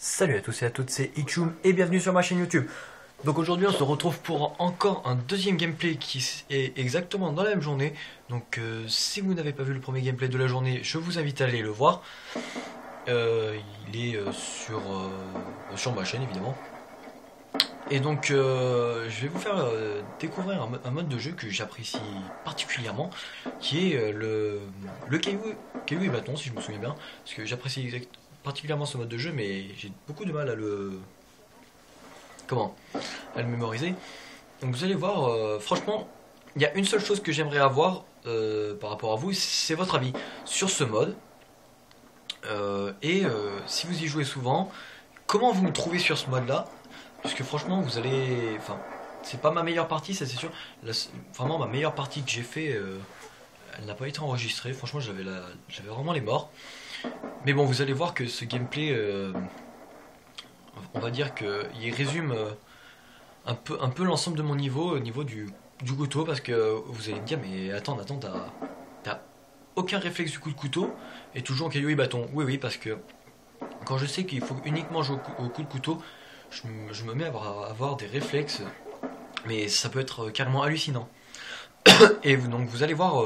Salut à tous et à toutes, c'est Ichum et bienvenue sur ma chaîne YouTube. Donc aujourd'hui on se retrouve pour encore un deuxième gameplay qui est exactement dans la même journée. Donc si vous n'avez pas vu le premier gameplay de la journée, je vous invite à aller le voir. Il est sur ma chaîne évidemment. Et donc je vais vous faire découvrir un mode de jeu que j'apprécie particulièrement, qui est le caillou et bâton, si je me souviens bien. Parce que j'apprécie particulièrement ce mode de jeu, mais j'ai beaucoup de mal à le mémoriser. Donc vous allez voir, franchement, il y a une seule chose que j'aimerais avoir par rapport à vous, c'est votre avis sur ce mode. Si vous y jouez souvent, comment vous me trouvez sur ce mode là? Parce que franchement vous allez... Enfin, c'est pas ma meilleure partie, ça c'est sûr. Vraiment ma meilleure partie que j'ai fait, elle n'a pas été enregistrée. Franchement j'avais vraiment les morts. Mais bon, vous allez voir que ce gameplay, on va dire qu'il résume un peu l'ensemble de mon niveau au niveau du couteau. Parce que vous allez me dire, mais attends, t'as aucun réflexe du coup de couteau et toujours en caillou et bâton. Oui, parce que quand je sais qu'il faut uniquement jouer au coup de couteau, je me mets à avoir des réflexes, mais ça peut être carrément hallucinant. Et donc vous allez voir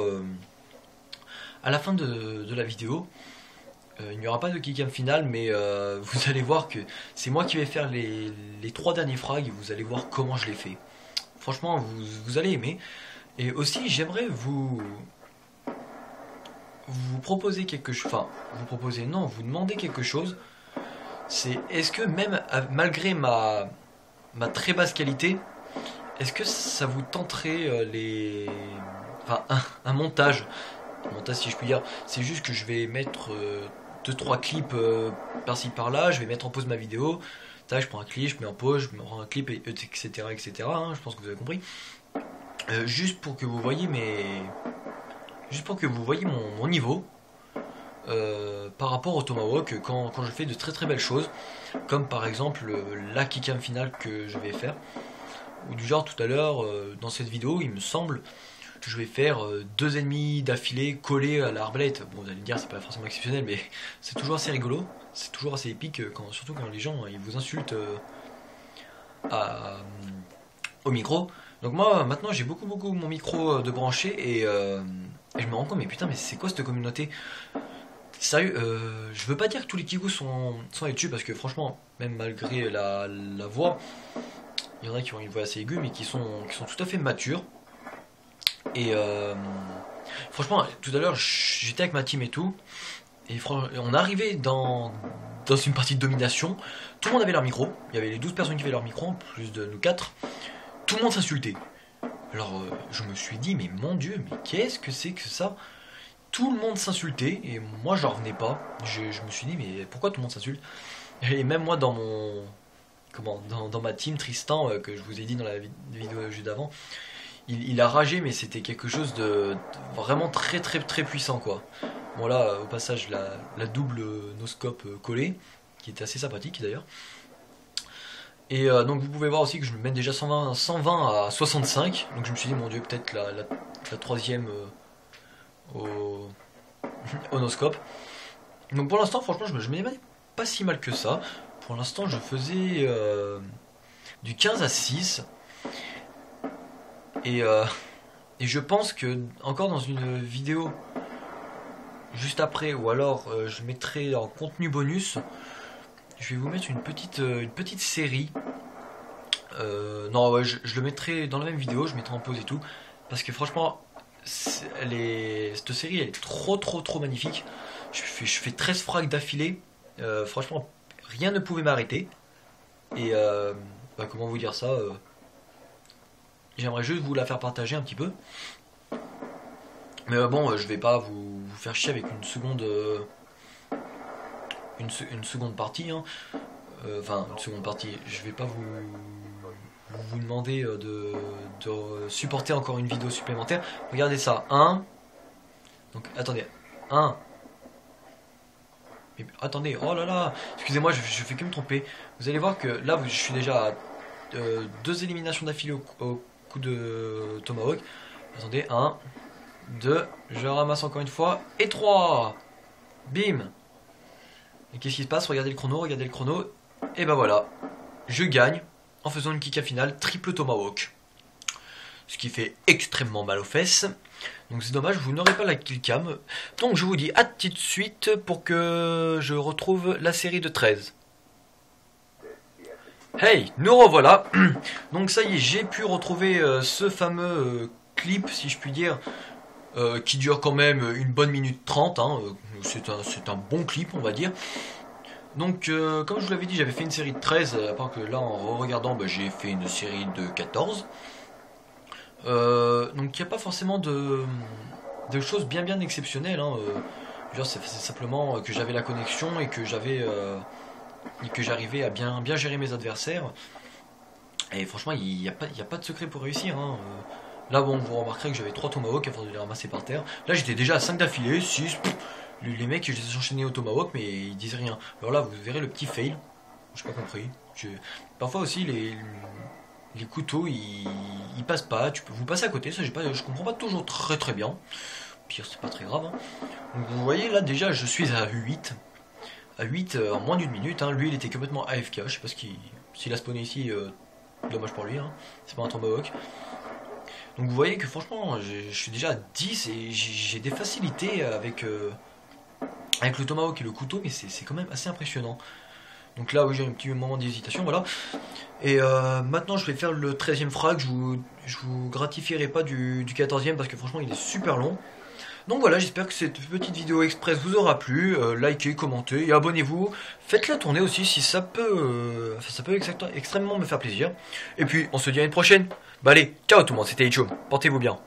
à la fin de la vidéo, il n'y aura pas de kickcam final, mais vous allez voir que c'est moi qui vais faire les 3 derniers frags et vous allez voir comment je les fais. Franchement, vous allez aimer. Et aussi, j'aimerais vous proposer quelque chose. Enfin, vous demander quelque chose. C'est, est-ce que même malgré ma très basse qualité, est-ce que ça vous tenterait un montage? Un montage, si je puis dire. C'est juste que je vais mettre 2-3 clips par-ci par-là, je vais mettre en pause ma vidéo, tac, je prends un clip, je mets en pause, je me prends un clip, etc. hein, je pense que vous avez compris. Juste pour que vous voyez mon niveau par rapport au Tomahawk quand je fais de très très belles choses, comme par exemple la kickcam finale que je vais faire, ou du genre tout à l'heure dans cette vidéo, il me semble je vais faire 2 ennemis d'affilée collés à l'arbalète. Bon, vous allez me dire, c'est pas forcément exceptionnel, mais c'est toujours assez rigolo. C'est toujours assez épique, surtout quand les gens ils vous insultent au micro. Donc moi, maintenant, j'ai beaucoup mon micro de branché et je me rends compte, mais putain, mais c'est quoi cette communauté? Sérieux, je veux pas dire que tous les Kigous sont dessus, parce que franchement, même malgré la voix, il y en a qui ont une voix assez aiguë, mais qui sont tout à fait matures. Et franchement, tout à l'heure, j'étais avec ma team et tout. Et on est arrivé dans une partie de domination. Tout le monde avait leur micro. Il y avait les 12 personnes qui avaient leur micro, en plus de nous 4. Tout le monde s'insultait. Alors je me suis dit, mais mon Dieu, mais qu'est-ce que c'est que ça? Tout le monde s'insultait et moi j'en revenais pas. Je me suis dit, mais pourquoi tout le monde s'insulte? Et même moi dans ma team, Tristan, que je vous ai dit dans la vidéo juste d'avant, il a ragé, mais c'était quelque chose de vraiment très très très puissant quoi. Bon là, au passage, la double noscope collée, qui était assez sympathique d'ailleurs. Et donc vous pouvez voir aussi que je me mets déjà 120 à 65. Donc je me suis dit, mon Dieu, peut-être la troisième au noscope. Donc pour l'instant, franchement, je me mets pas si mal que ça. Pour l'instant, je faisais du 15 à 6. Et je pense que encore dans une vidéo juste après, ou alors je mettrai en contenu bonus, je vais vous mettre une petite série. Non, ouais, je le mettrai dans la même vidéo, je mettrai en pause et tout, parce que franchement, cette série elle est trop magnifique. Je fais 13 frags d'affilée, franchement, rien ne pouvait m'arrêter. Et comment vous dire ça, j'aimerais juste vous la faire partager un petit peu. Mais bon, je vais pas vous faire chier avec une seconde partie. Hein. Enfin, une seconde partie. Je vais pas vous demander de supporter encore une vidéo supplémentaire. Regardez ça. 1. Donc, attendez. 1. Mais, attendez. Oh là là. Excusez-moi, je fais que me tromper. Vous allez voir que là, je suis déjà à 2 éliminations d'affilée au coup de Tomahawk. Attendez, 1, 2, je ramasse encore une fois, et 3. Bim. Et qu'est-ce qui se passe? Regardez le chrono, Et ben voilà, je gagne en faisant une kicka finale triple tomahawk. Ce qui fait extrêmement mal aux fesses. Donc c'est dommage, vous n'aurez pas la kill cam. Donc je vous dis à tout de suite pour que je retrouve la série de 13. Hey, nous revoilà. Donc ça y est, j'ai pu retrouver ce fameux clip, si je puis dire, qui dure quand même une bonne minute 30. Hein. C'est un bon clip, on va dire. Donc, comme je vous l'avais dit, j'avais fait une série de 13, à part que là, en regardant, bah, j'ai fait une série de 14. Donc, il n'y a pas forcément de choses bien exceptionnelles. Hein. C'est simplement que j'avais la connexion et que j'arrivais à bien gérer mes adversaires. Et franchement, il n'y a pas de secret pour réussir. Hein. Là, bon, vous remarquerez que j'avais 3 tomahawks à force de les ramasser par terre. Là, j'étais déjà à 5 d'affilée, 6. Les mecs, je les ai enchaînés au tomahawk, mais ils disent rien. Alors là, vous verrez le petit fail. J'ai pas compris. Parfois aussi, les couteaux, ils passent pas. Vous passez à côté, ça, je comprends pas toujours très bien. Pire, c'est pas très grave. Hein. Donc, vous voyez, là, déjà, je suis à 8. À 8 en moins d'une minute. Hein. Lui, il était complètement AFK. Je sais pas s'il a spawné ici. Dommage pour lui. Hein. C'est pas un tomahawk. Donc vous voyez que franchement, je suis déjà à 10 et j'ai des facilités avec le tomahawk et le couteau, mais c'est quand même assez impressionnant. Donc là, oui, j'ai un petit moment d'hésitation, voilà. Et maintenant, je vais faire le 13e frag. Je vous gratifierai pas du 14e parce que franchement, il est super long. Donc voilà, j'espère que cette petite vidéo express vous aura plu. Likez, commentez et abonnez-vous. Faites-la tourner aussi si ça peut, extrêmement me faire plaisir. Et puis, on se dit à une prochaine. Bah allez, ciao tout le monde, c'était Ichum. Portez-vous bien.